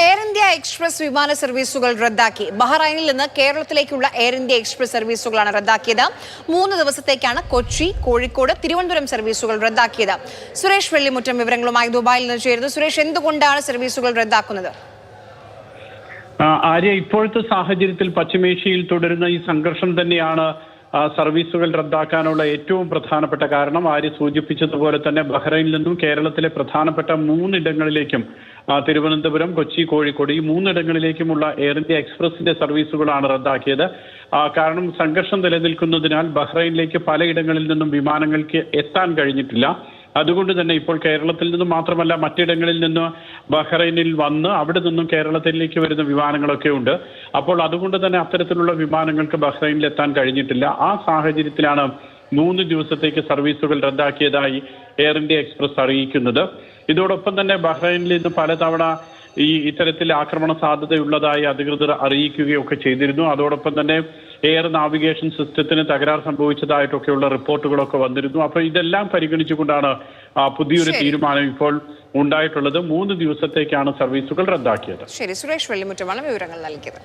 Air India express വിമാന സർവീസുകൾ റദ്ദാക്കി. ബഹ്റൈനിൽ നിന്ന് കേരളത്തിലേക്കുള്ള എയർ ഇന്ത്യ എക്സ്പ്രസ് സർവീസുകളാണ് റദ്ദാക്കിയത്. 3 ദിവസത്തേക്കാണ് കൊച്ചി, കോഴിക്കോട്, തിരുവനന്തപുരം സർവീസുകൾ റദ്ദാക്കിയത്. സുരേഷ് വെള്ളിമുറ്റം വിവരങ്ങളുമായി ദുബായിൽ നിന്ന് ചേരുന്നു. സുരേഷ്, എന്തുകൊണ്ടാണ് സർവീസുകൾ റദ്ദാക്കുന്നത്? ആര്യ, ഇപ്പോഴത്തെ സാഹചര്യത്തിൽ പശ്ചിമേഷ്യയിൽ തുടരുന്ന ഈ സംഘർഷം തന്നെയാണ് സർവീസുകൾ റദ്ദാക്കാനുള്ള ഏറ്റവും പ്രധാനപ്പെട്ട കാരണം. ആര്യ സൂചിപ്പിച്ചതുപോലെ തന്നെ ബഹ്റൈനിൽ നിന്നും കേരളത്തിലെ പ്രധാനപ്പെട്ട 3 ഇടങ്ങളിലേക്കും തിരുവനന്തപുരം, കൊച്ചി, കോഴിക്കോട് ഈ 3 ഇടങ്ങളിലേക്കുമുള്ള എയർ ഇന്ത്യ എക്സ്പ്രസിന്റെ സർവീസുകളാണ് റദ്ദാക്കിയത്. കാരണം സംഘർഷം നിലനിൽക്കുന്നതിനാൽ ബഹ്റൈനിലേക്ക് പലയിടങ്ങളിൽ നിന്നും വിമാനങ്ങൾക്ക് എത്താൻ കഴിഞ്ഞിട്ടില്ല. അതുകൊണ്ട് തന്നെ ഇപ്പോൾ കേരളത്തിൽ നിന്നും മാത്രമല്ല മറ്റിടങ്ങളിൽ നിന്ന് ബഹ്റൈനിൽ വന്ന് അവിടെ നിന്നും കേരളത്തിലേക്ക് വരുന്ന വിമാനങ്ങളൊക്കെ ഉണ്ട്. അപ്പോൾ അതുകൊണ്ട് തന്നെ അത്തരത്തിലുള്ള വിമാനങ്ങൾക്ക് ബഹ്റൈനിൽ എത്താൻ കഴിഞ്ഞിട്ടില്ല. ആ സാഹചര്യത്തിലാണ് 3 ദിവസത്തേക്ക് സർവീസുകൾ റദ്ദാക്കിയതായി എയർ ഇന്ത്യ എക്സ്പ്രസ് അറിയിക്കുന്നത്. ഇതോടൊപ്പം തന്നെ ബഹ്റൈനിൽ നിന്ന് പലതവണ ഇത്തരത്തിൽ ആക്രമണ സാധ്യതയുള്ളതായി അധികൃതർ അറിയിക്കുകയൊക്കെ ചെയ്തിരുന്നു. അതോടൊപ്പം തന്നെ എയർ നാവിഗേഷൻ സിസ്റ്റത്തിന് തകരാർ സംഭവിച്ചതായിട്ടൊക്കെയുള്ള റിപ്പോർട്ടുകളൊക്കെ വന്നിരുന്നു. അപ്പോൾ ഇതെല്ലാം പരിഗണിച്ചുകൊണ്ടാണ് പുതിയൊരു തീരുമാനം ഇപ്പോൾ ഉണ്ടായിട്ടുള്ളത്. 3 ദിവസത്തേക്കാണ് സർവീസുകൾ റദ്ദാക്കിയത്. ശരി, സുരേഷ് വെള്ളിമുറ്റമാണ് വിവരങ്ങൾ നൽകിയത്.